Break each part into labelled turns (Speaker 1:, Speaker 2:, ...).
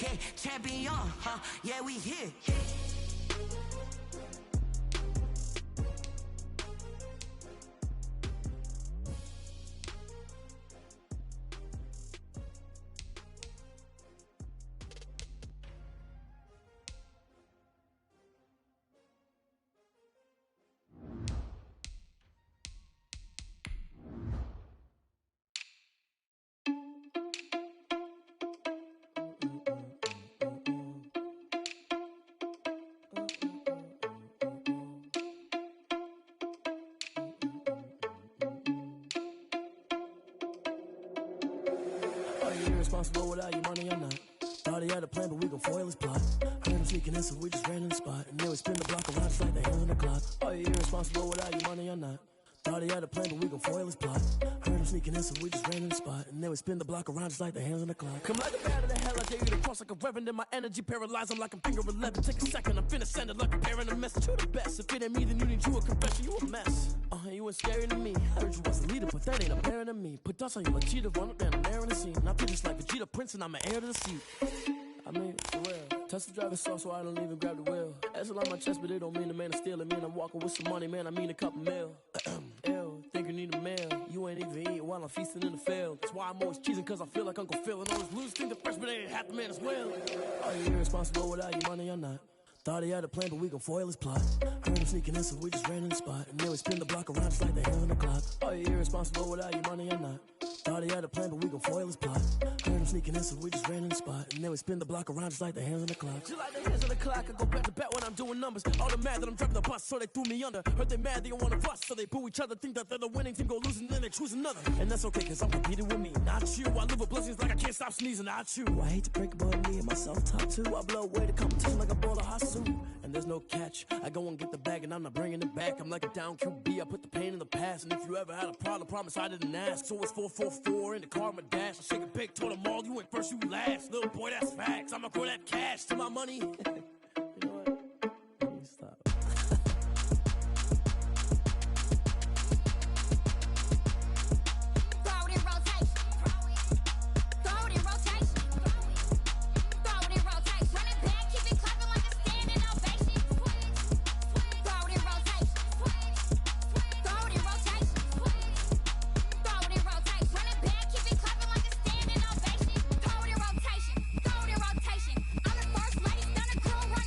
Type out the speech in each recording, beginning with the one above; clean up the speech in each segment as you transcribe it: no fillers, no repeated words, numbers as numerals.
Speaker 1: Yeah, champion, huh? Yeah, we here.
Speaker 2: Are you irresponsible without your money or not? Thought he had a plan, but we gon' foil his plot. Heard him sneaking in, so we just ran in the spot. And then we spin the block around just like the hands on the clock. Are you irresponsible without your money or not? Thought he had a plan, but we gon' foil his plot. Heard him sneaking in, so we just ran in the spot. And then we spin the block around just like the hands on the clock. Come like a bat of the hell, I dare you to cross like a reverend. And my energy paralyzed, I'm like I'm finger 11. Take a second, I'm finna send it like a parent a message. You the best, if it ain't me, then you need you a confession. You a mess, you ain't scary to me. Heard you was a leader, but that ain't apparent to me. Put dust on you like cheetah, run up down the air in the scene. And I feel just like Vegeta Prince, and I'm an heir to the seat. I mean, for real. Touch the driver's soft so I don't even grab the wheel. That's on my chest, but it don't mean the man is stealing. Man, I'm walking with some money, man, I mean a couple mil. Ew, think you need a meal. You ain't even eating while I'm feasting in the field. That's why I'm always cheesing, cause I feel like Uncle Phil. And all those losers think the freshman ain't half the man as well. Are you irresponsible without your money or not? Thought he had a plan, but we gon' foil his plot. Heard him sneaking in, so we just ran in the spot. And then we spin the block around just like the hands on the clock. Are you irresponsible without your money or not? Thought he had a plan, but we gon' foil his plot. Heard him sneaking in, so we just ran in the spot. And then we spin the block around just like the hands on the clock. Just like the hands on the clock, I go back to back when I'm doing numbers. All the mad that I'm driving the bus, so they threw me under. Heard they mad, they don't wanna bust, so they boo each other. Think that they're the winning team, go losing, then they choose another. And that's okay, cause I'm competing with me, not you. I live with blessings like I can't stop sneezing, not you. I hate to break it, but me and myself top two. I blow away the competition like a bowl of hot soup. And there's no catch, I go and get the bag and I'm not bringing it back. I'm like a down QB, I put the pain in the past. And if you ever had a problem, promise I didn't ask. So it's 444 in the car, my dash. I shake a big, told them all, you ain't first, you last. Little boy, that's facts, I'ma grow that cash to my money. You know what? Let me stop.
Speaker 3: Rotation. I'm the first lady, stunner crew.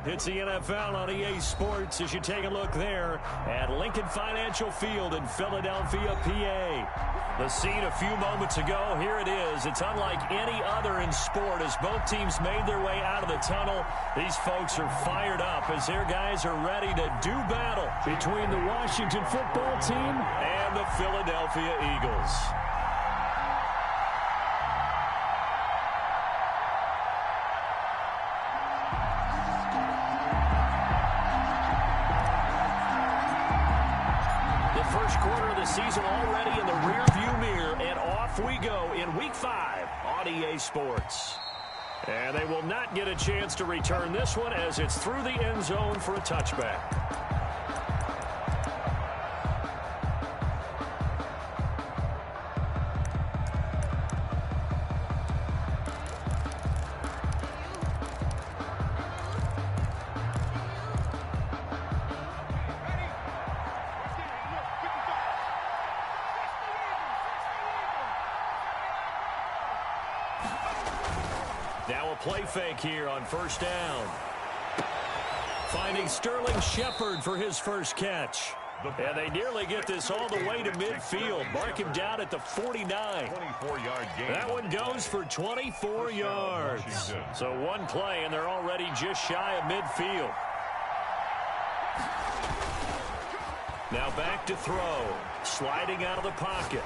Speaker 3: It's the NFL on EA Sports as you take a look there at Lincoln Financial Field in Philadelphia, PA. The scene a few moments ago, here it is. It's unlike any other in sport as both teams made their way out of the tunnel. These folks are fired up as their guys are ready to do battle between the Washington football team and the Philadelphia Eagles. First quarter of the season already in the rearview mirror, and off we go in Week 5 on EA Sports. And they will not get a chance to return this one as it's through the end zone for a touchback. Now a play fake here on first down. Finding Sterling Shepard for his first catch. And they nearly get this all the way to midfield. Mark him down at the 49.
Speaker 4: 24-yard gain.
Speaker 3: That one goes for 24 yards. So one play, and they're already just shy of midfield. Now back to throw. Sliding out of the pocket.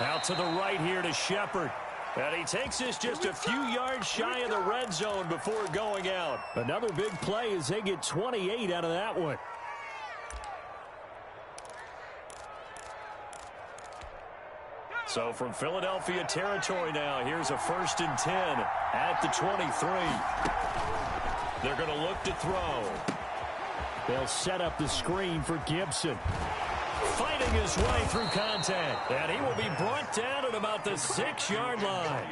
Speaker 3: Out to the right here to Shepard. And he takes this just a few yards shy of the red zone before going out. Another big play as they get 28 out of that one. So from Philadelphia territory now, here's a 1st and 10 at the 23. They're going to look to throw. They'll set up the screen for Gibson. Fighting his way through contact. And he will be brought down at about the 6-yard line.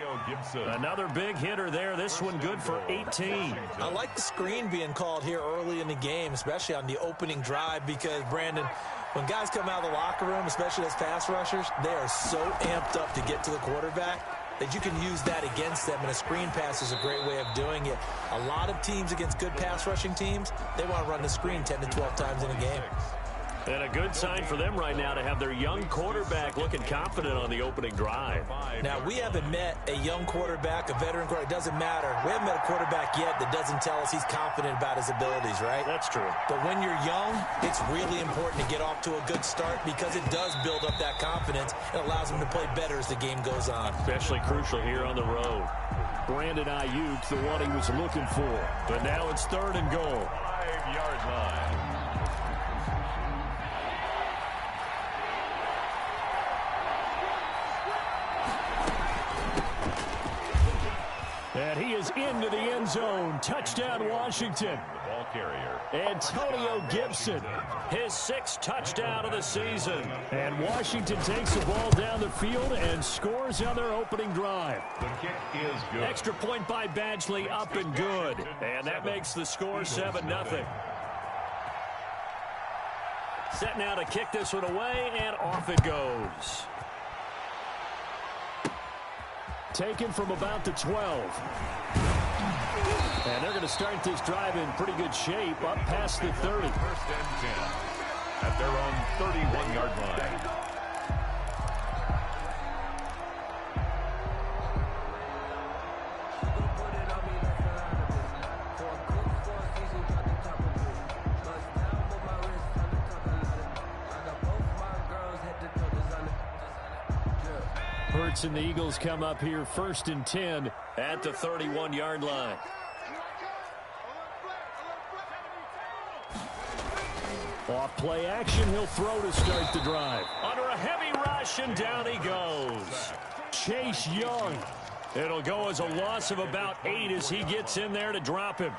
Speaker 3: Another big hitter there. This one good for 18.
Speaker 5: I like the screen being called here early in the game, especially on the opening drive, because, Brandon, when guys come out of the locker room, especially as pass rushers, they are so amped up to get to the quarterback that you can use that against them, and a screen pass is a great way of doing it. A lot of teams against good pass rushing teams, they want to run the screen 10 to 12 times in a game.
Speaker 3: And a good sign for them right now to have their young quarterback looking confident on the opening drive.
Speaker 5: Now, we haven't met a young quarterback, a veteran quarterback. It doesn't matter. We haven't met a quarterback yet that doesn't tell us he's confident about his abilities, right?
Speaker 3: That's true.
Speaker 5: But when you're young, it's really important to get off to a good start because it does build up that confidence. It allows him to play better as the game goes on.
Speaker 3: Especially crucial here on the road. Brandon Ayuk, the one he was looking for. But now it's 3rd and goal.
Speaker 4: 5-yard line.
Speaker 3: And he is into the end zone. Touchdown, Washington.
Speaker 4: The ball carrier.
Speaker 3: Antonio Gibson, his 6th touchdown of the season. And Washington takes the ball down the field and scores on their opening drive.
Speaker 4: The kick is good.
Speaker 3: Extra point by Badgley, up and good. And that makes the score 7-0. Set now to kick this one away, and off it goes. Taken from about the 12. And they're going to start this drive in pretty good shape, up past the 30.
Speaker 4: 1st and 10 at their own 31-yard line.
Speaker 3: Hurts and the Eagles come up here 1st and 10 at the 31-yard line. Off play action, he'll throw to start the drive. Under a heavy rush, and down he goes. Chase Young. It'll go as a loss of about 8 as he gets in there to drop him.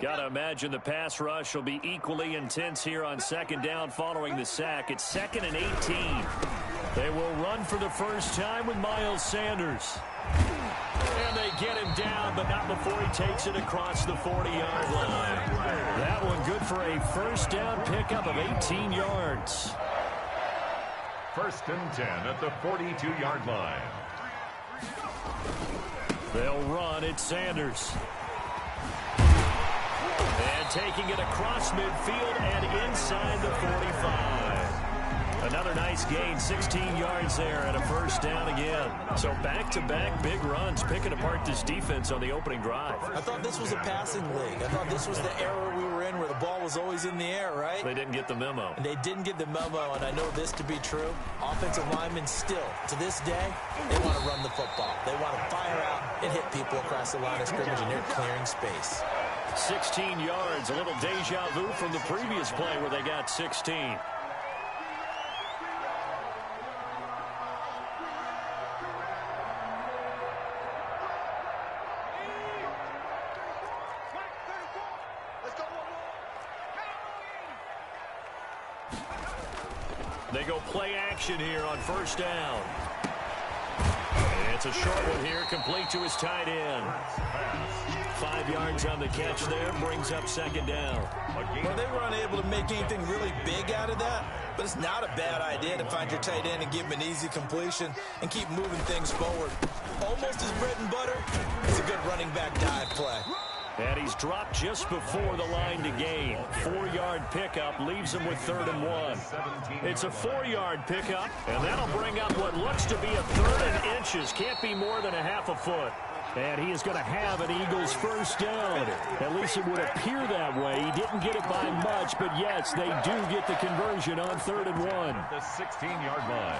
Speaker 3: Got to imagine the pass rush will be equally intense here on second down following the sack. It's 2nd and 18. They will run for the first time with Miles Sanders. And they get him down, but not before he takes it across the 40-yard line. That one good for a first down pickup of 18 yards.
Speaker 4: 1st and 10 at the 42-yard line.
Speaker 3: They'll run. It's Sanders. And taking it across midfield and inside the 45. Another nice gain, 16 yards there and a first down again. So back-to-back big runs, picking apart this defense on the opening drive.
Speaker 5: I thought this was a passing league. I thought this was the era we were in where the ball was always in the air, right?
Speaker 3: They didn't get the memo.
Speaker 5: And they didn't get the memo, and I know this to be true. Offensive linemen still, to this day, they want to run the football. They want to fire out and hit people across the line of scrimmage, and they're clearing space.
Speaker 3: 16 yards, a little deja vu from the previous play where they got 16. They go play action here on first down. It's a short one here, complete to his tight end. 5 yards on the catch there, brings up second down.
Speaker 5: Well, they were unable to make anything really big out of that, but it's not a bad idea to find your tight end and give him an easy completion and keep moving things forward. Almost his bread and butter is a good running back dive play.
Speaker 3: And he's dropped just before the line to gain. 4-yard pickup leaves him with 3rd and 1. It's a 4-yard pickup, and that'll bring up what looks to be a 3rd and inches. Can't be more than a half a foot. And he is going to have an Eagles first down. At least it would appear that way. He didn't get it by much, but yes, they do get the conversion on 3rd and 1.
Speaker 4: The 16-yard line.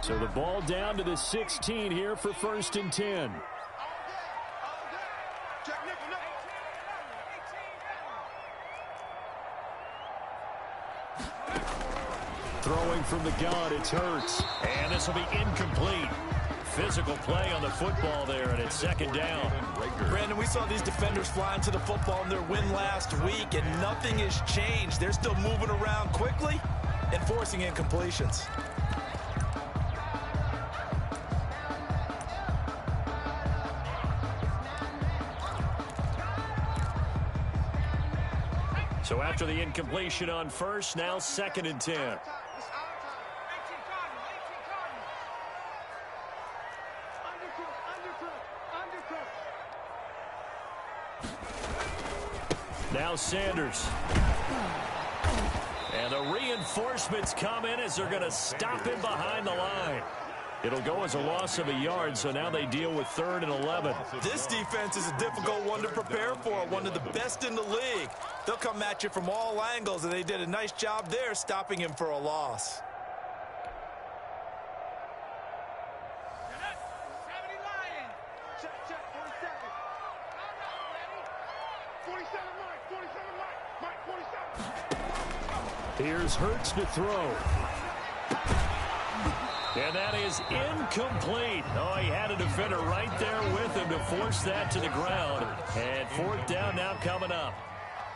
Speaker 3: So the ball down to the 16 here for 1st and 10. Throwing from the gun, it's Hurts. And this will be incomplete. Physical play on the football there, and it's 2nd down.
Speaker 5: Brandon, we saw these defenders flying to the football in their win last week, and nothing has changed. They're still moving around quickly and forcing incompletions.
Speaker 3: So after the incompletion on first, now 2nd and 10. Now Sanders. And the reinforcements come in as they're going to stop him behind the line. It'll go as a loss of a yard, so now they deal with 3rd and 11.
Speaker 5: This defense is a difficult one to prepare for, one of the best in the league. They'll come at you from all angles, and they did a nice job there stopping him for a loss.
Speaker 3: Here's Hurts to throw. And that is incomplete. Oh, he had a defender right there with him to force that to the ground. And 4th down now coming up.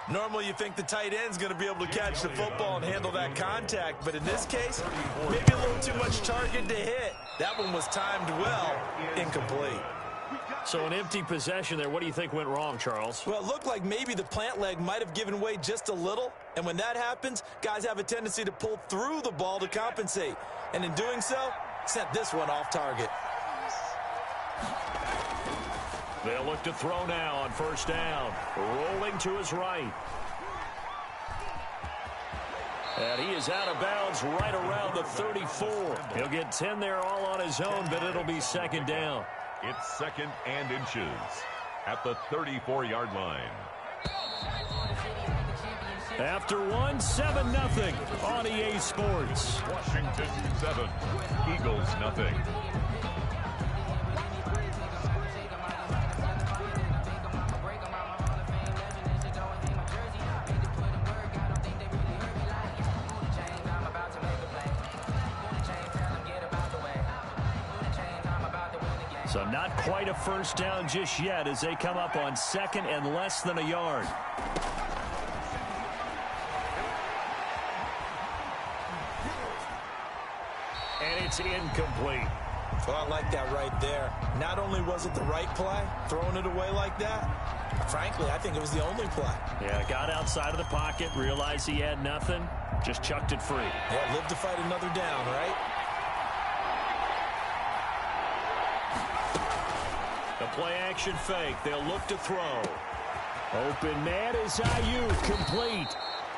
Speaker 5: Normally you think the tight end's going to be able to catch the football and handle that contact, but in this case, maybe a little too much target to hit. That one was timed well, incomplete.
Speaker 3: So an empty possession there. What do you think went wrong, Charles?
Speaker 5: Well, it looked like maybe the plant leg might have given way just a little, and when that happens, guys have a tendency to pull through the ball to compensate, and in doing so, sent this one off target.
Speaker 3: They'll look to throw now on first down. Rolling to his right. And he is out of bounds right around the 34. He'll get 10 there all on his own, but it'll be 2nd down.
Speaker 4: It's 2nd and inches at the 34-yard line.
Speaker 3: After one, 7-0 on EA Sports.
Speaker 4: Washington 7, Eagles 0.
Speaker 3: So not quite a first down just yet as they come up on second and less than a yard. And it's incomplete.
Speaker 5: Well, I like that right there. Not only was it the right play, throwing it away like that, frankly, I think it was the only play.
Speaker 3: Yeah, got outside of the pocket, realized he had nothing, just chucked it free.
Speaker 5: Yeah, live to fight another down, right?
Speaker 3: The play-action fake. They'll look to throw. Open man is Ayuk, complete.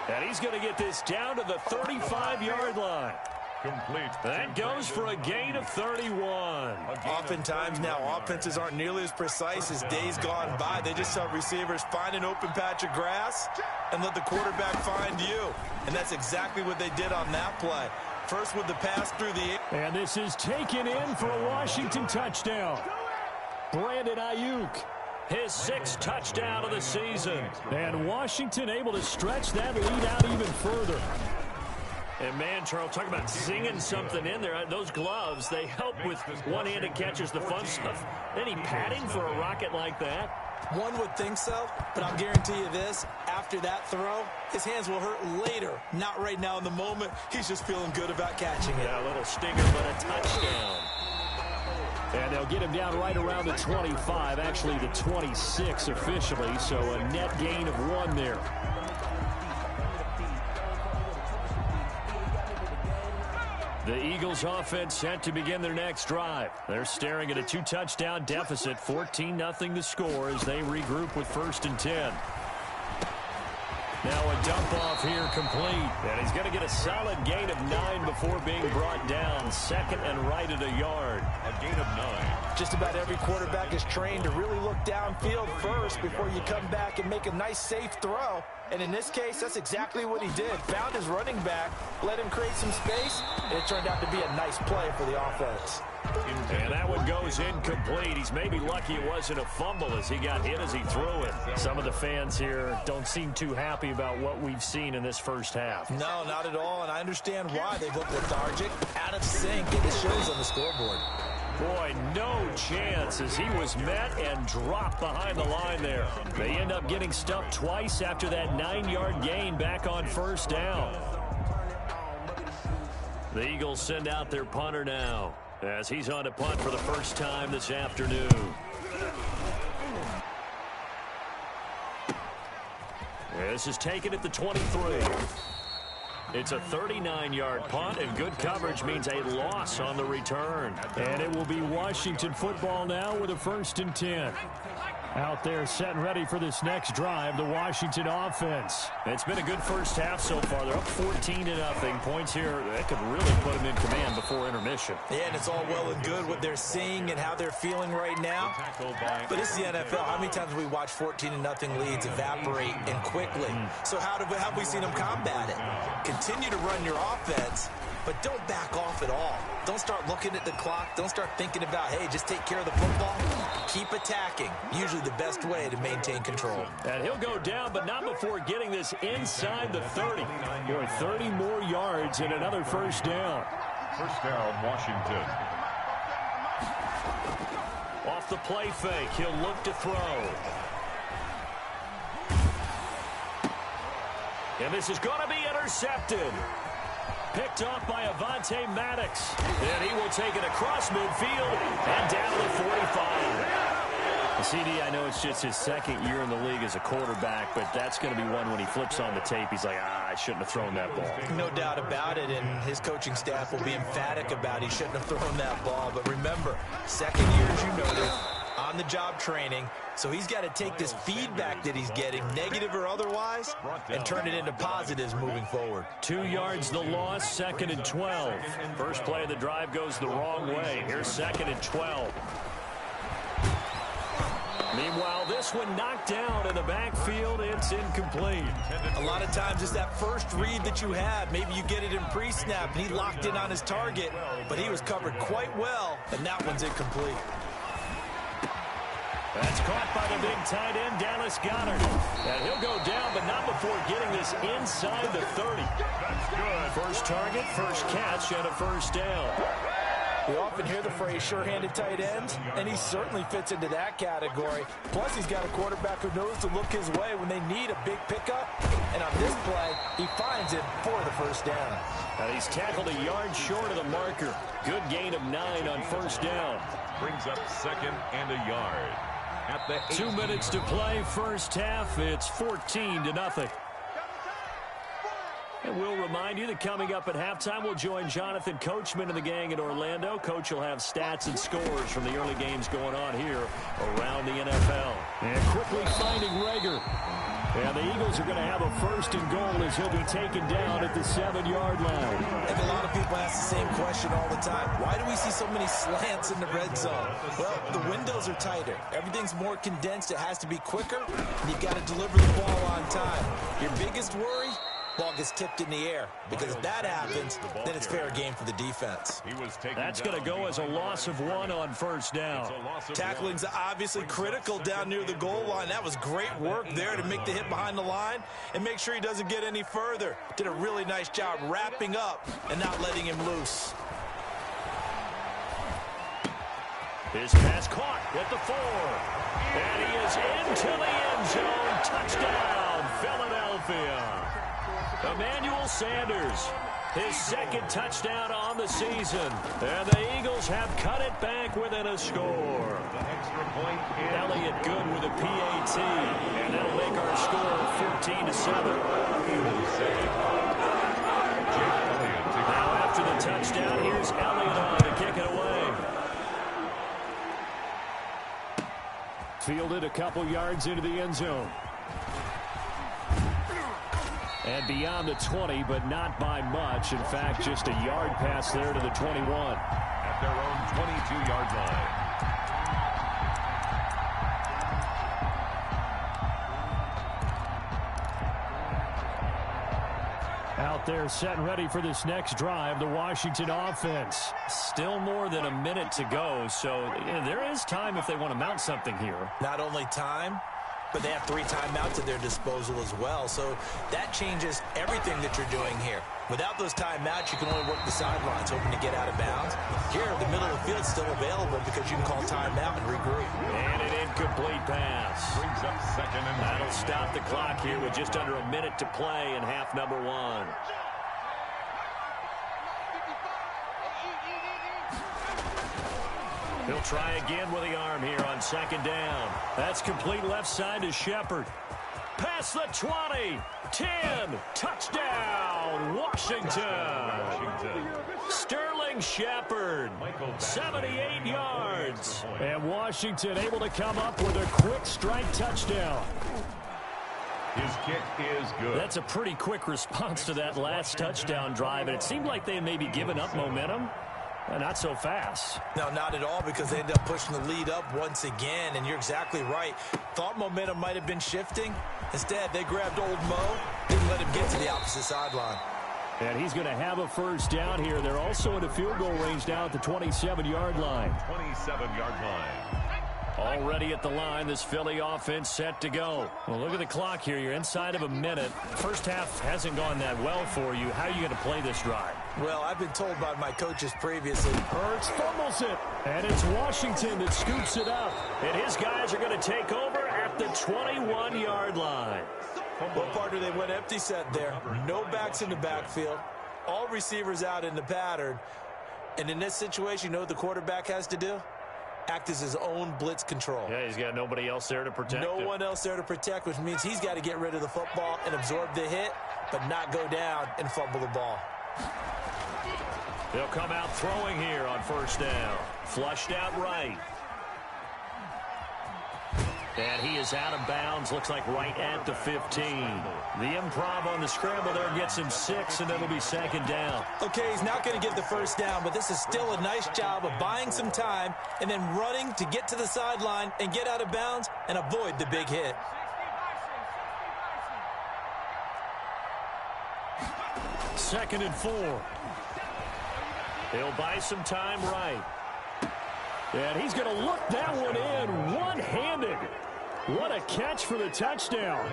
Speaker 3: And he's going to get this down to the 35-yard line.
Speaker 4: Complete.
Speaker 3: That goes for a gain of 31.
Speaker 5: Oftentimes now, offenses aren't nearly as precise as days gone by. They just have receivers find an open patch of grass and let the quarterback find you. And that's exactly what they did on that play. First with the pass through the...
Speaker 3: And this is taken in for a Washington touchdown. Brandon Ayuk, his 6th touchdown of the season. And Washington able to stretch that lead out even further. And, man, Charles, talk about singing something in there. Those gloves, they help with one-handed catches, the fun stuff. Any padding for a rocket like that?
Speaker 5: One would think so, but I'll guarantee you this. After that throw, his hands will hurt later. Not right now in the moment. He's just feeling good about catching it.
Speaker 3: Yeah, a little stinger, but a touchdown. And they'll get him down right around the 25, actually the 26 officially, so a net gain of 1 there. The Eagles offense set to begin their next drive. They're staring at a 2-touchdown deficit, 14-0 the score as they regroup with 1st and 10. Now a dump off here complete. And he's going to get a solid gain of 9 before being brought down. Second and right at a yard.
Speaker 4: A gain of 9.
Speaker 5: Just about every quarterback is trained to really look downfield first before you come back and make a nice, safe throw. And in this case, that's exactly what he did. Found his running back, let him create some space, and it turned out to be a nice play for the offense.
Speaker 3: And that one goes incomplete. He's maybe lucky it wasn't a fumble as he got hit as he threw it. Some of the fans here don't seem too happy about what we've seen in this first half.
Speaker 5: No, not at all, and I understand why. They've looked lethargic, out of sync, and it shows on the scoreboard.
Speaker 3: Boy, no chance as he was met and dropped behind the line there. They end up getting stuffed twice after that 9-yard gain back on 1st down. The Eagles send out their punter now as he's on to punt for the first time this afternoon. This is taken at the 23. It's a 39-yard punt, and good coverage means a loss on the return. And it will be Washington football now with a 1st and 10. Out there set and ready for this next drive, the Washington offense. It's been a good first half so far. They're up 14-0. Points here, that could really put them in command before intermission.
Speaker 5: Yeah, and it's all well and good what they're seeing and how they're feeling right now. But it's the NFL. How many times have we watched 14-0 leads evaporate and quickly? So how have we seen them combat it? Continue to run your offense, but don't back off at all. Don't start looking at the clock. Don't start thinking about, hey, just take care of the football. Keep attacking. Usually the best way to maintain control.
Speaker 3: And he'll go down, but not before getting this inside the 30. Boy, 30 more yards and another 1st down.
Speaker 4: 1st down, Washington.
Speaker 3: Off the play fake, he'll look to throw. And this is going to be intercepted. Picked off by Avonte Maddox. And he will take it across midfield and down to the 45. CD, I know it's just his 2nd year in the league as a quarterback, but that's going to be one when he flips on the tape. He's like, I shouldn't have thrown that ball.
Speaker 5: No doubt about it, and his coaching staff will be emphatic about he shouldn't have thrown that ball. But remember, 2nd year, as you noted, on-the-job training. So he's got to take this feedback that he's getting, negative or otherwise, and turn it into positives moving forward.
Speaker 3: 2 yards the loss, 2nd and 12. First play of the drive goes the wrong way. Here's 2nd and 12. Meanwhile, this one knocked down in the backfield. It's incomplete.
Speaker 5: A lot of times it's that first read that you have. Maybe you get it in pre-snap, and he locked in on his target, but he was covered quite well, and that one's incomplete.
Speaker 3: That's caught by the big tight end, Dallas Goedert. And he'll go down, but not before getting this inside the 30.
Speaker 4: That's good.
Speaker 3: First target, first catch, and a 1st down.
Speaker 5: We often hear the phrase sure-handed tight ends, and he certainly fits into that category. Plus, he's got a quarterback who knows to look his way when they need a big pickup. And on this play, he finds it for the first down.
Speaker 3: And he's tackled a yard short of the marker. Good gain of 9 on first down.
Speaker 4: Brings up 2nd and a yard. At the
Speaker 3: 2 minutes to play, first half. It's 14-0. And we'll remind you that coming up at halftime, we'll join Jonathan Coachman and the gang in Orlando. Coach will have stats and scores from the early games going on here around the NFL. And quickly finding Rager. And the Eagles are going to have a 1st and goal as he'll be taken down at the 7-yard line.
Speaker 5: I think a lot of people ask the same question all the time. Why do we see so many slants in the red zone? Well, the windows are tighter. Everything's more condensed. It has to be quicker. And you've got to deliver the ball on time. Your biggest worry? Ball gets tipped in the air, because if that happens, then it's fair game for the defense.
Speaker 3: That's going to go as a loss of 1 on first down.
Speaker 5: Tackling's obviously critical down near the goal line. That was great work there to make the hit behind the line and make sure he doesn't get any further. Did a really nice job wrapping up and not letting him loose.
Speaker 3: His pass caught at the 4. And he is into the end zone. Touchdown, Philadelphia. Emmanuel Sanders, his 2nd touchdown on the season. And the Eagles have cut it back within a score. Elliott good with a PAT. And that'll make our score 14-7. Now after the touchdown, here's Elliott on to kick it away. Fielded a couple yards into the end zone. And beyond the 20, but not by much. In fact, just a yard pass there to the 21.
Speaker 4: At their own 22-yard line.
Speaker 3: Out there set and ready for this next drive, the Washington offense. Still more than a minute to go, so there is time if they want to mount something here.
Speaker 5: Not only time, but they have 3 timeouts at their disposal as well. So that changes everything that you're doing here. Without those timeouts, you can only work the sidelines, hoping to get out of bounds. Here, the middle of the field's still available because you can call timeout and regroup.
Speaker 3: And an incomplete pass.
Speaker 4: Brings up 2nd and
Speaker 3: That'll stop the clock here with just under a minute to play in half number 1. He'll try again with the arm here on 2nd down. That's complete left side to Shepard. Past the 20, 10, touchdown, Washington. Sterling Shepard, 78 yards. And Washington able to come up with a quick strike touchdown.
Speaker 4: His kick is good.
Speaker 3: That's a pretty quick response to that last touchdown drive, and it seemed like they may be giving up momentum. Not so fast.
Speaker 5: No, not at all, because they end up pushing the lead up once again, and you're exactly right. Thought momentum might have been shifting. Instead, they grabbed old Mo, didn't let him get to the opposite sideline.
Speaker 3: And he's going to have a first down here. They're also in a field goal range now at the 27-yard line.
Speaker 4: 27-yard line.
Speaker 3: Already at the line, this Philly offense set to go. Well, look at the clock here. You're inside of a minute. First half hasn't gone that well for you. How are you going to play this drive?
Speaker 5: Well, I've been told by my coaches previously.
Speaker 3: Hurts fumbles it, and it's Washington that scoops it up. And his guys are going to take over at the 21-yard line.
Speaker 5: Well, partner, they went empty set there. No backs in the backfield. All receivers out in the pattern. And in this situation, you know what the quarterback has to do? Act as his own blitz control.
Speaker 3: Yeah, he's got nobody else there to protect him.
Speaker 5: No one else there to protect, which means he's got to get rid of the football and absorb the hit, but not go down and fumble the ball.
Speaker 3: They'll come out throwing here on first down. Flushed out right. And he is out of bounds, looks like right at the 15. The improv on the scramble there gets him 6, and it'll be 2nd down.
Speaker 5: Okay, he's not going to get the first down, but this is still a nice job of buying some time and then running to get to the sideline and get out of bounds and avoid the big hit.
Speaker 3: Second and 4. He'll buy some time right. And he's going to look that one in one-handed. What a catch for the touchdown.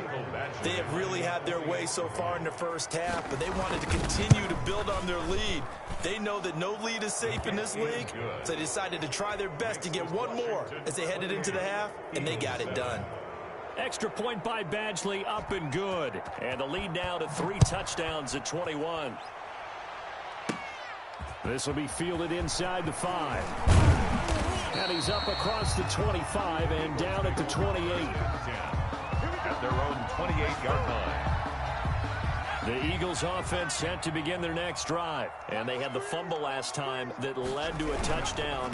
Speaker 5: They have really had their way so far in the first half, but they wanted to continue to build on their lead. They know that no lead is safe in this league, so they decided to try their best to get one more as they headed into the half, and they got it done.
Speaker 3: Extra point by Badgley, up and good. And the lead now to 3 touchdowns at 21. This will be fielded inside the 5. And he's up across the 25 and down at the 28.
Speaker 4: At their own 28-yard line.
Speaker 3: The Eagles offense set to begin their next drive. And they had the fumble last time that led to a touchdown.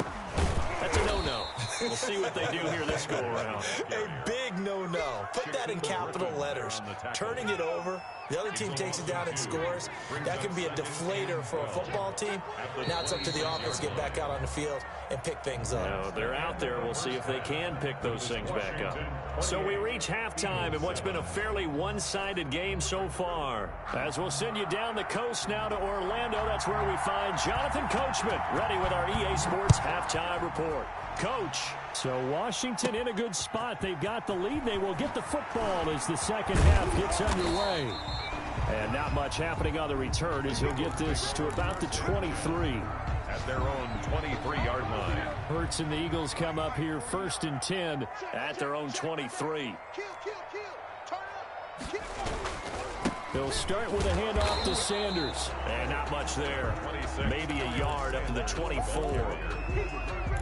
Speaker 3: That's a no-no. We'll see what they do here this go-around.
Speaker 5: A big no-no. Put that in capital letters. Turning it over. The other team takes it down and scores. That can be a deflator for a football team. Now it's up to the offense to get back out on the field and pick things up.
Speaker 3: No, they're out there. We'll see if they can pick those things back up. So we reach halftime in what's been a fairly one-sided game so far. As we'll send you down the coast now to Orlando, that's where we find Jonathan Coachman, ready with our EA Sports Halftime Report. Coach. So Washington in a good spot. They've got the lead. They will get the football as the second half gets underway. And not much happening on the return as he'll get this to about the 23.
Speaker 4: At their own 23-yard line.
Speaker 3: Hurts and the Eagles come up here 1st and 10 at their own 23. They'll start with a handoff to Sanders. And not much there. Maybe a yard up to the 24.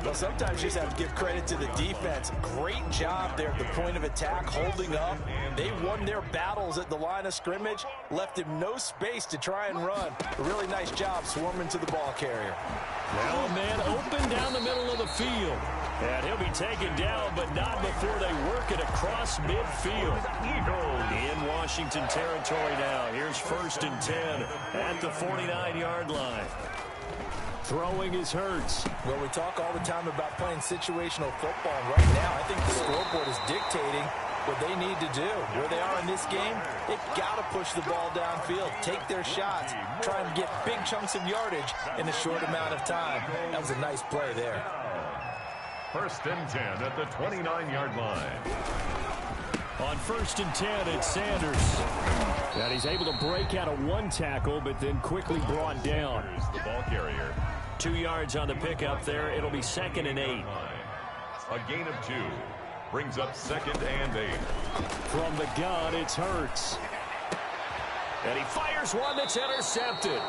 Speaker 5: Well, sometimes you just have to give credit to the defense. Great job there at the point of attack, holding up. They won their battles at the line of scrimmage, left him no space to try and run. A really nice job swarming to the ball carrier.
Speaker 3: Now a man open down the middle of the field. And he'll be taken down, but not before they work it across midfield. In Washington territory now. Here's 1st and 10 at the 49-yard line. Throwing is Hurts.
Speaker 5: Well, we talk all the time about playing situational football. And right now, I think the scoreboard is dictating what they need to do. Where they are in this game, they've got to push the ball downfield, take their shots, try and get big chunks of yardage in a short amount of time. That was a nice play there.
Speaker 4: 1st and 10 at the 29-yard line.
Speaker 3: On 1st and 10, it's Sanders. And he's able to break out of one tackle, but then quickly brought down.
Speaker 4: Here's the ball carrier.
Speaker 3: 2 yards on the pickup there. It'll be 2nd and 8.
Speaker 4: A gain of 2. Brings up 2nd and 8.
Speaker 3: From the gun, it's Hurts. And he fires one that's intercepted.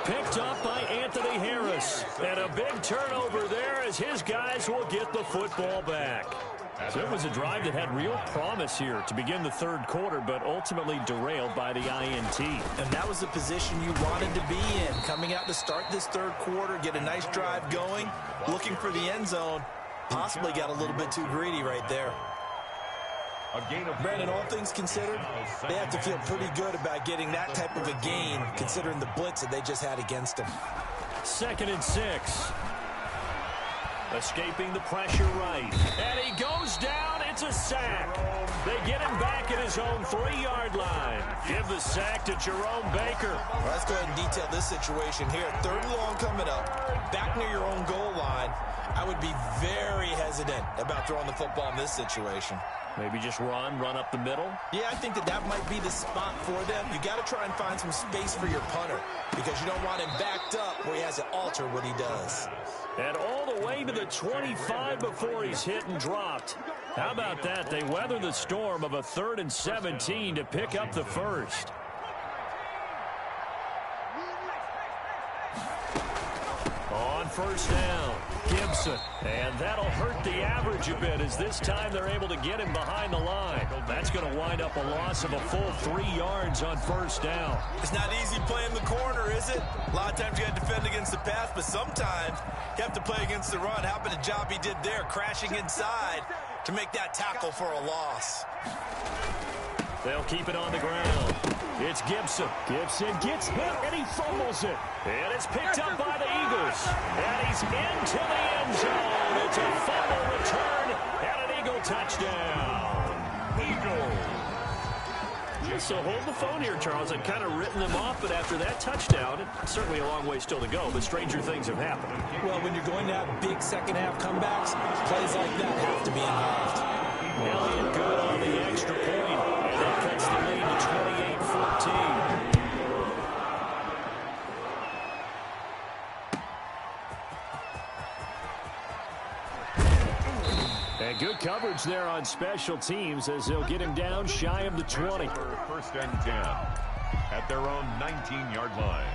Speaker 3: Picked up by Anthony Harris. And a big turnover there as his guys will get the football back. So it was a drive that had real promise here to begin the 3rd quarter, but ultimately derailed by the INT.
Speaker 5: And that was the position you wanted to be in. Coming out to start this 3rd quarter, get a nice drive going, looking for the end zone. Possibly got a little bit too greedy right there. Brandon, all things considered, they have to feel pretty good about getting that type of a gain, considering the blitz that they just had against them.
Speaker 3: 2nd and 6. Escaping the pressure right. And he goes down. It's a sack. They get him back at his own 3-yard line. Give the sack to Jerome Baker.
Speaker 5: Well, let's go ahead and detail this situation here. 3rd and long coming up. Back near your own goal line. I would be very hesitant about throwing the football in this situation.
Speaker 3: Maybe just run up the middle?
Speaker 5: Yeah, I think that might be the spot for them. You got to try and find some space for your punter because you don't want him backed up where he has to alter what he does.
Speaker 3: And all the way to the 25 before he's hit and dropped. How about that? They weather the storm of a 3rd and 17 to pick up the 1st. On 1st down, Gibson. And that'll hurt the average a bit as this time they're able to get him behind the line. That's going to wind up a loss of a full 3 yards on 1st down.
Speaker 5: It's not easy playing the corner, is it? A lot of times you got to defend against the pass, but sometimes you have to play against the run. How about the job he did there, crashing inside to make that tackle for a loss?
Speaker 3: They'll keep it on the ground. It's Gibson. Gibson gets hit, and he fumbles it. And it's picked up by the Eagles. And he's into the end zone. It's a fumble return and an Eagle touchdown. Eagles. So hold the phone here, Charles. I've kind of written them off, but after that touchdown, it's certainly a long way still to go, but stranger things have happened.
Speaker 5: Well, when you're going to have big second-half comebacks, plays like that have to be involved.
Speaker 3: Elliott good on the extra point, and that cuts the lead to 28-14. And good coverage there on special teams as they'll get him down shy of the 20.
Speaker 4: First and 10 at their own 19-yard line.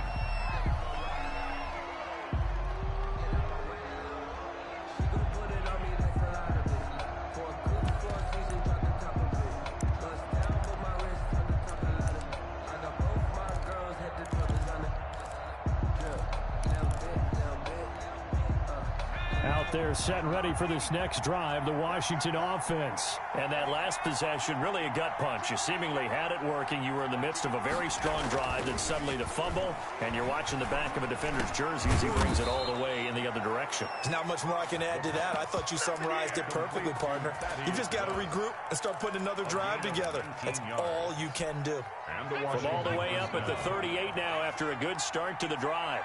Speaker 3: They're set and ready for this next drive, the Washington offense. And that last possession, really a gut punch. You seemingly had it working. You were in the midst of a very strong drive, then suddenly the fumble, and you're watching the back of a defender's jersey as he brings it all the way in the other direction.
Speaker 5: There's not much more I can add to that. I thought you summarized it perfectly, partner. You just got to regroup and start putting another drive together. That's all you can do.
Speaker 3: From all the way up at the 38 now after a good start to the drive.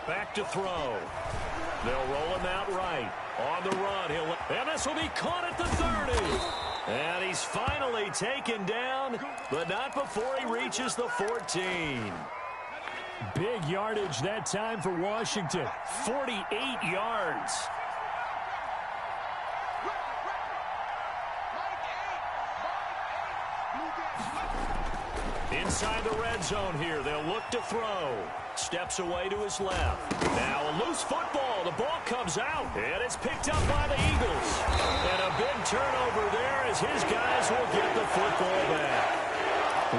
Speaker 3: Back to throw. They'll roll him out right. On the run. And this will be caught at the 30. And he's finally taken down, but not before he reaches the 14. Big yardage that time for Washington. 48 yards. Inside the red zone here. They'll look to throw. Steps away to his left. Now a loose football. The ball comes out. And it's picked up by the Eagles. And a big turnover there as his guys will get the football back.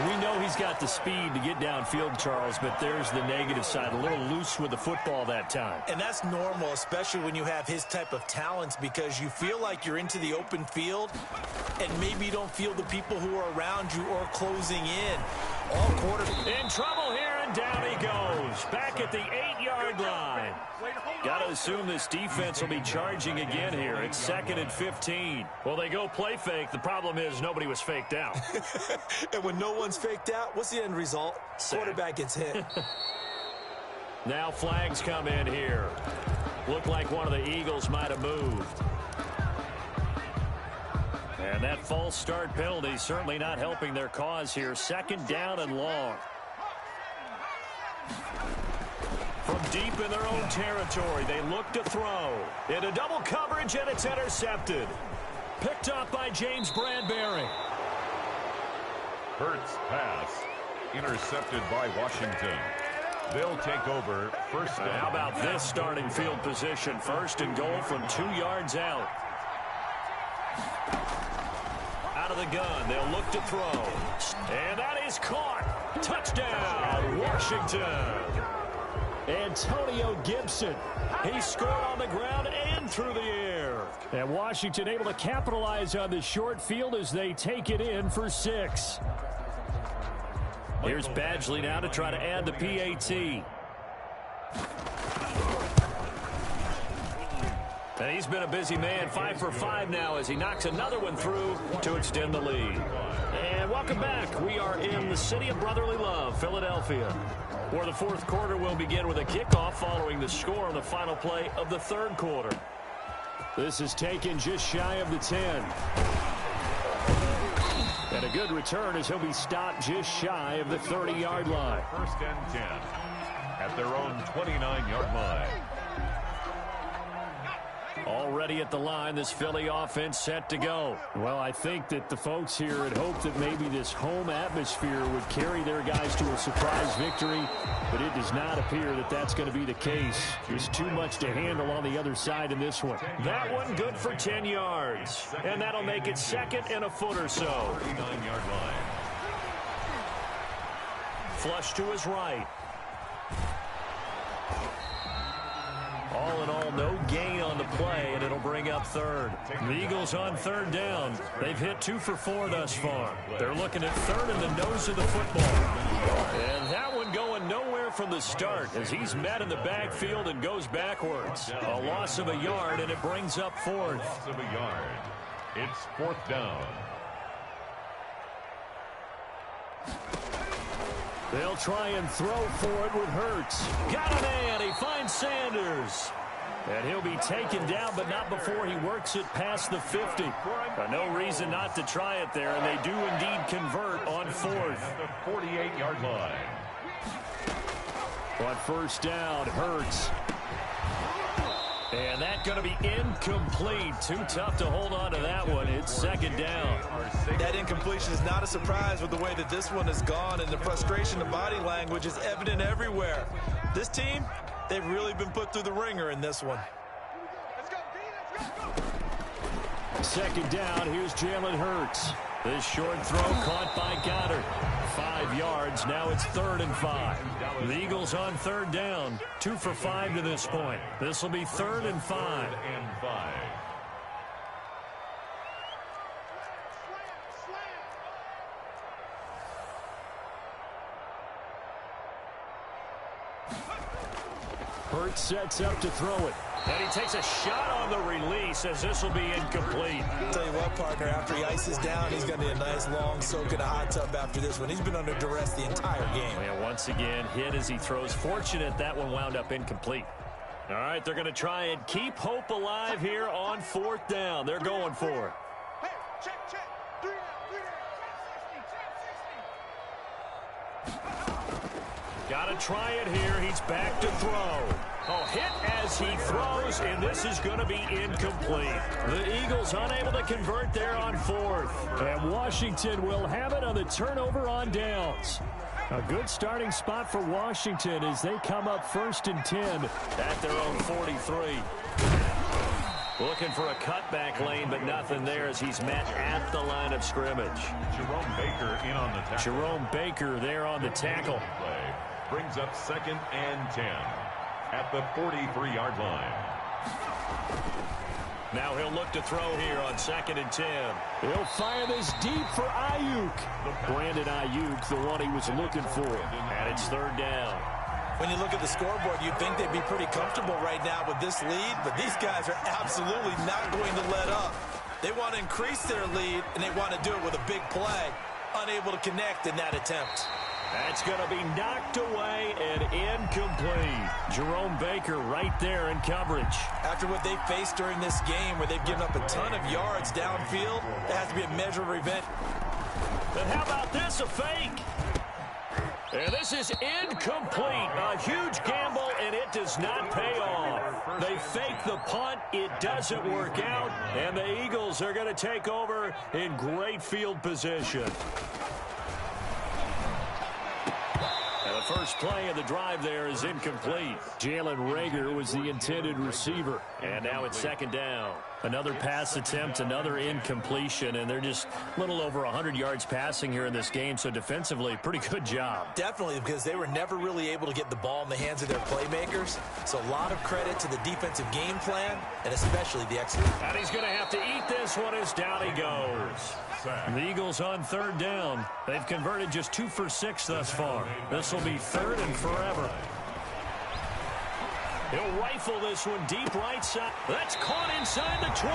Speaker 3: We know he's got the speed to get downfield, Charles, but there's the negative side. A little loose with the football that time.
Speaker 5: And that's normal, especially when you have his type of talents, because you feel like you're into the open field and maybe you don't feel the people who are around you or closing in. All quarters
Speaker 3: in trouble here, and down he goes. Back at the 8-yard line. Got to assume this defense will be charging again here. It's 2nd and 15. Well, they go play fake. The problem is nobody was faked out.
Speaker 5: And when no one's faked out, what's the end result? Quarterback gets hit.
Speaker 3: Now flags come in here. Looked like one of the Eagles might have moved. And that false start penalty certainly not helping their cause here. 2nd down and long. From deep in their own territory, they look to throw. Into double coverage, and it's intercepted. Picked up by James Bradbury.
Speaker 4: Hurts pass. Intercepted by Washington. They'll take over first down.
Speaker 3: How about this starting field position? 1st and goal from 2 yards out. Out of the gun, they'll look to throw. And that is caught. Touchdown, Washington. Antonio Gibson. He scored on the ground and through the air. And Washington able to capitalize on the short field as they take it in for 6. Here's Badgley now to try to add the PAT. And he's been a busy man, 5 for 5 now as he knocks another one through to extend the lead. And welcome back. We are in the city of brotherly love, Philadelphia, where the 4th quarter will begin with a kickoff following the score on the final play of the 3rd quarter. This is taken just shy of the 10. And a good return as he'll be stopped just shy of the 30-yard line.
Speaker 4: 1st and 10 at their own 29-yard line.
Speaker 3: Already at the line, this Philly offense set to go. Well, I think that the folks here had hoped that maybe this home atmosphere would carry their guys to a surprise victory, but it does not appear that that's going to be the case. There's too much to handle on the other side in this one. That one good for 10 yards, and that'll make it 2nd and a foot or so.
Speaker 4: 39-yard line.
Speaker 3: Flush to his right. All in all, no gain on the play, and it'll bring up 3rd. The Eagles on 3rd down. They've hit 2 for 4 thus far. They're looking at 3rd in the nose of the football. And that one going nowhere from the start as he's met in the backfield and goes backwards. A loss of a yard, and it brings up 4th.
Speaker 4: Loss of a yard. It's 4th down.
Speaker 3: They'll try and throw for it with Hurts. Got a man. He finds Sanders. And he'll be taken down, but not before he works it past the 50. No reason not to try it there, and they do indeed convert on 4th.
Speaker 4: At the 48-yard line.
Speaker 3: On first down, Hurts. And that's going to be incomplete. Too tough to hold on to that one. It's second down.
Speaker 5: That incompletion is not a surprise with the way that this one has gone, and the frustration, the body language is evident everywhere. This team, they've really been put through the ringer in this one.
Speaker 3: Second down, here's Jalen Hurts. This short throw caught by Goddard. 5 yards, now it's 3rd and 5. The Eagles on 3rd down. 2 for 5 to this point. This will be 3rd and 5. Hurts sets up to throw it. And he takes a shot on the release as this will be incomplete.
Speaker 5: I'll tell you what, partner, after he ices down, he's going to need a nice long soak in a hot tub after this one. He's been under duress the entire game.
Speaker 3: And once again, hit as he throws. Fortunate that one wound up incomplete. All right, they're going to try and keep hope alive here on 4th down. They're going for it.
Speaker 6: Hey, check. 3 down.
Speaker 3: Got to try it here. He's back to throw. Oh, hit as he throws, and this is going to be incomplete. The Eagles unable to convert there on 4th. And Washington will have it on the turnover on downs. A good starting spot for Washington as they come up 1st and 10 at their own 43. Looking for a cutback lane, but nothing there as he's met at the line of scrimmage.
Speaker 4: Jerome Baker in on the tackle.
Speaker 3: Jerome Baker there on the tackle.
Speaker 4: Play brings up 2nd and 10 at the 43-yard line.
Speaker 3: Now he'll look to throw here on 2nd and 10. He'll fire this deep for Ayuk. Brandon Ayuk, the one he was looking for. And it's 3rd down.
Speaker 5: When you look at the scoreboard, you'd think they'd be pretty comfortable right now with this lead, but these guys are absolutely not going to let up. They want to increase their lead, and they want to do it with a big play. Unable to connect in that attempt.
Speaker 3: That's going to be knocked away and incomplete. Jerome Baker right there in coverage.
Speaker 5: After what they faced during this game where they've given up a ton of yards downfield, that has to be a measure of revenge.
Speaker 3: And how about this, a fake? And this is incomplete. A huge gamble, and it does not pay off. They fake the punt. It doesn't work out. And the Eagles are going to take over in great field position. And the first play of the drive there is incomplete. Jalen Reagor was the intended receiver. And now it's 2nd down. Another pass attempt, another incompletion, and they're just a little over 100 yards passing here in this game, so defensively, pretty good job.
Speaker 5: Definitely, because they were never really able to get the ball in the hands of their playmakers, so a lot of credit to the defensive game plan, and especially the execution.
Speaker 3: And he's going to have to eat this one as down he goes. The Eagles on 3rd down. They've converted just 2 for 6 thus far. This will be 3rd and forever. He'll rifle this one deep right side. That's caught inside the 20.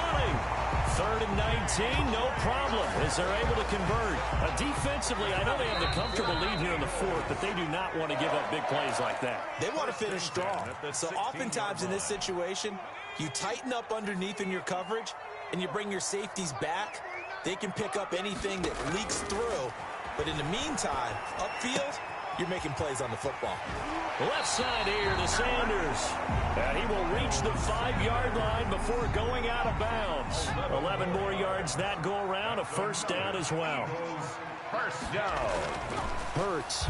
Speaker 3: 3rd and 19, no problem, as they're able to convert. Defensively, I know they have the comfortable lead here in the 4th, but they do not want to give up big plays like that.
Speaker 5: They want to finish strong. So oftentimes in this situation, you tighten up underneath in your coverage, and you bring your safeties back. They can pick up anything that leaks through. But in the meantime, upfield, you're making plays on the football.
Speaker 3: Left side here to Sanders. And he will reach the 5-yard line before going out of bounds. 11 more yards that go around. A 1st down as well.
Speaker 4: 1st down.
Speaker 3: Hurts.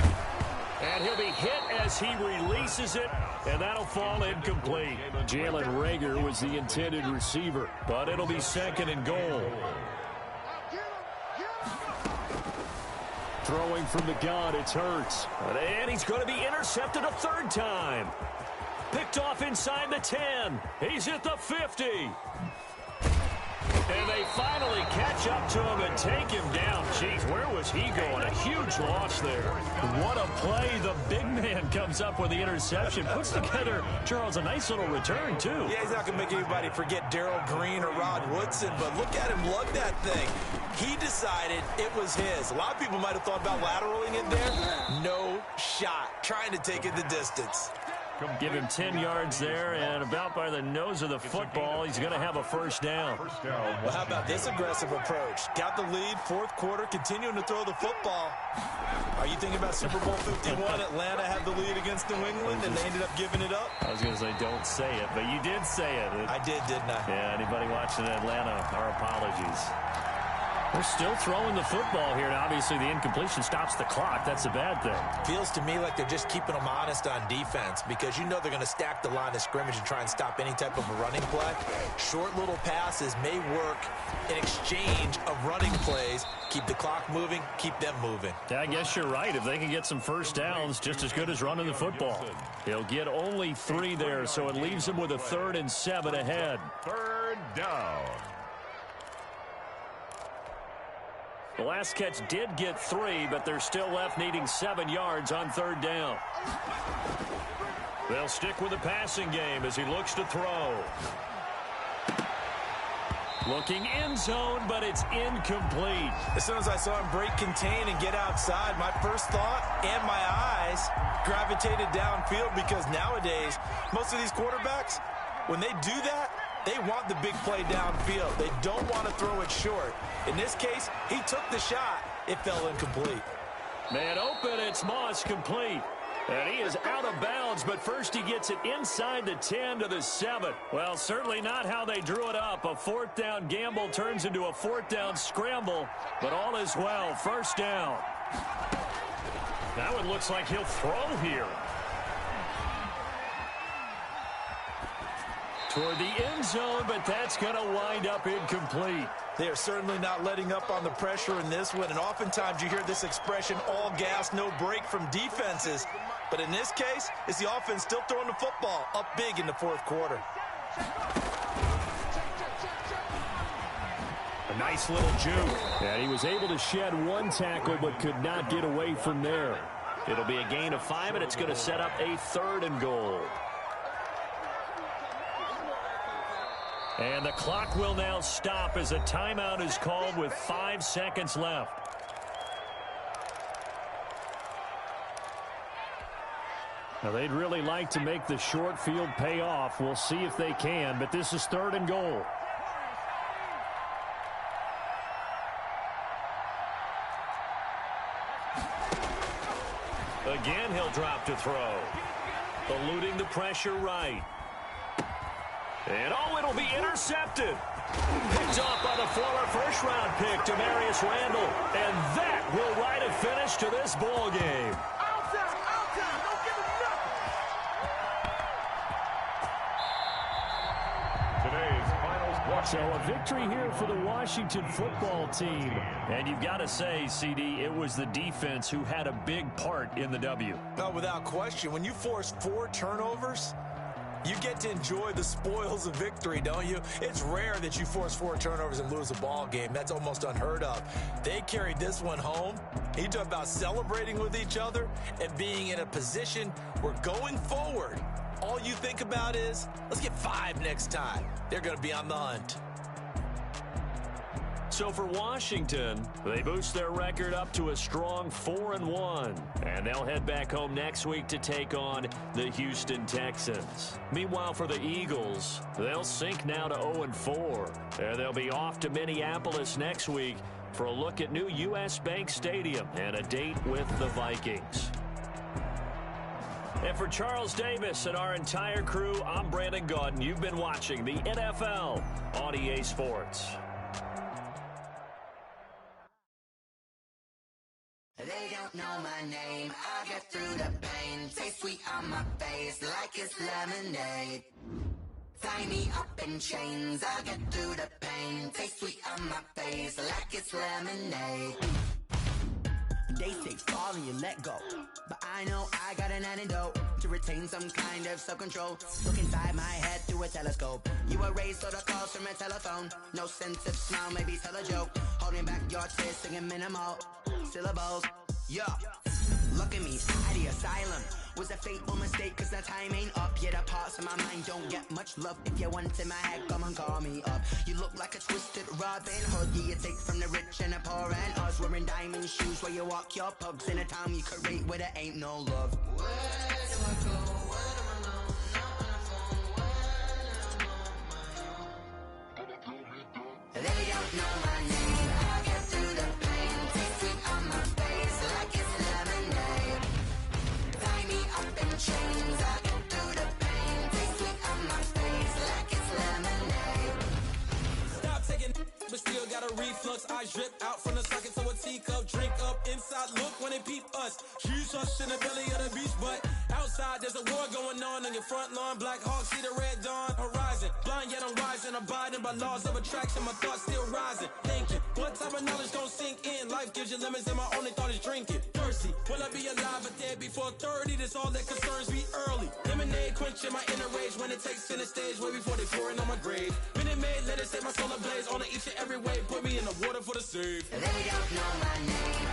Speaker 3: And he'll be hit as he releases it, and that'll fall incomplete. Jalen Reagor was the intended receiver, but it'll be 2nd and goal. Throwing from the gun, it's Hurts. And he's going to be intercepted a 3rd time. Picked off inside the 10. He's at the 50. And they finally catch up to him and take him down. Jeez, where was he going? A huge loss there. What a play. The big man comes up with the interception. Puts together, Charles, a nice little return, too.
Speaker 5: Yeah, he's not going to make anybody forget Darrell Green or Rod Woodson, but look at him lug that thing. He decided it was his. A lot of people might have thought about lateraling it there. No shot. Trying to take it the distance.
Speaker 3: Give him 10 yards there, and about by the nose of the football, he's going to have a first down.
Speaker 5: Well, how about this aggressive approach? Got the lead, fourth quarter, continuing to throw the football. Are you thinking about Super Bowl 51? Atlanta had the lead against New England, and they ended up giving it up?
Speaker 3: I was going to say, don't say it, but you did say it.
Speaker 5: I did, didn't I?
Speaker 3: Yeah, anybody watching Atlanta, our apologies. They're still throwing the football here, and obviously the incompletion stops the clock. That's a bad thing.
Speaker 5: Feels to me like they're just keeping them honest on defense because you know they're going to stack the line of scrimmage and try and stop any type of a running play. Short little passes may work in exchange of running plays. Keep the clock moving, keep them moving.
Speaker 3: Yeah, I guess you're right. If they can get some first downs, just as good as running the football. He'll get only 3 there, so it leaves him with a 3rd and 7 ahead.
Speaker 4: 3rd down.
Speaker 3: The last catch did get 3, but they're still left needing 7 yards on 3rd down. They'll stick with the passing game as he looks to throw. Looking end zone, but it's incomplete.
Speaker 5: As soon as I saw him break contain and get outside, my first thought and my eyes gravitated downfield because nowadays, most of these quarterbacks, when they do that, they want the big play downfield. They don't want to throw it short. In this case, he took the shot. It fell incomplete.
Speaker 3: Man open, it's Moss complete. And he is out of bounds, but first he gets it inside the 10 to the 7. Well, certainly not how they drew it up. A 4th down gamble turns into a 4th down scramble, but all is well. First down. Now it looks like he'll throw here. Toward the end zone, but that's going to wind up incomplete.
Speaker 5: They are certainly not letting up on the pressure in this one, and oftentimes you hear this expression, all gas, no break from defenses. But in this case, it's the offense still throwing the football up big in the fourth quarter.
Speaker 3: A nice little juke. And he was able to shed 1 tackle, but could not get away from there. It'll be a gain of 5, and it's going to set up a 3rd and goal. And the clock will now stop as a timeout is called with 5 seconds left. Now, they'd really like to make the short field pay off. We'll see if they can, but this is 3rd and goal. Again, he'll drop to throw. Eluding the pressure right. And, oh, it'll be intercepted. Picked off by the former first-round pick, Demarius Randall. And that will write a finish to this ball game.
Speaker 6: Outside, don't give him nothing.
Speaker 4: Today's finals.
Speaker 3: So a victory here for the Washington football team. And you've got to say, CD, it was the defense who had a big part in the W.
Speaker 5: No, without question. When you force 4 turnovers, you get to enjoy the spoils of victory, don't you? It's rare that you force 4 turnovers and lose a ball game. That's almost unheard of. They carried this one home. You talk about celebrating with each other and being in a position where going forward, all you think about is, let's get 5 next time. They're going to be on the hunt.
Speaker 3: So for Washington, they boost their record up to a strong 4-1. And they'll head back home next week to take on the Houston Texans. Meanwhile, for the Eagles, they'll sink now to 0-4. And they'll be off to Minneapolis next week for a look at new U.S. Bank Stadium and a date with the Vikings. And for Charles Davis and our entire crew, I'm Brandon Gaudin. You've been watching the NFL on EA Sports.
Speaker 1: They don't know my name, I get through the pain. Taste sweet on my face like it's lemonade. Tie me up in chains, I get through the pain. Taste sweet on my face like it's lemonade.
Speaker 2: They say fall and you let go, but I know I got an antidote to retain some kind of self-control. Look inside my head through a telescope. You were raised so the calls from a telephone. No sense of smile, maybe tell a joke. Holding back your tears, singing minimal syllables. Yeah, look at me, out of the asylum. Was a fateful mistake, cause the time ain't up. Yet the parts of my mind don't get much love. If you want in my head, come and call me up. You look like a twisted Robin Hood. Yeah, you take from the rich and the poor and us. Wearing diamond shoes where you walk your pugs in a town you create where there ain't no love.
Speaker 1: Where do I go? Where do I
Speaker 7: slugs. Eyes drip out from the socket to a teacup. Drink up inside, look when they peep us. Jesus in the belly of the beast, but outside there's a war going on your front lawn. Black Hawk, see the red dawn horizon. Blind yet I'm rising, abiding by laws of attraction. My thoughts still rising, thinking what type of knowledge gon' sink in? Life gives you lemons and my only thought is drinking. Thirsty, will I be alive or dead before 30? That's all that concerns me early. Lemonade quenching my inner rage when it takes center stage way before they pouring on my grave. Minute Maid, let it set my soul ablaze on each and every way. Put me in the water for the save.
Speaker 1: They don't know my name.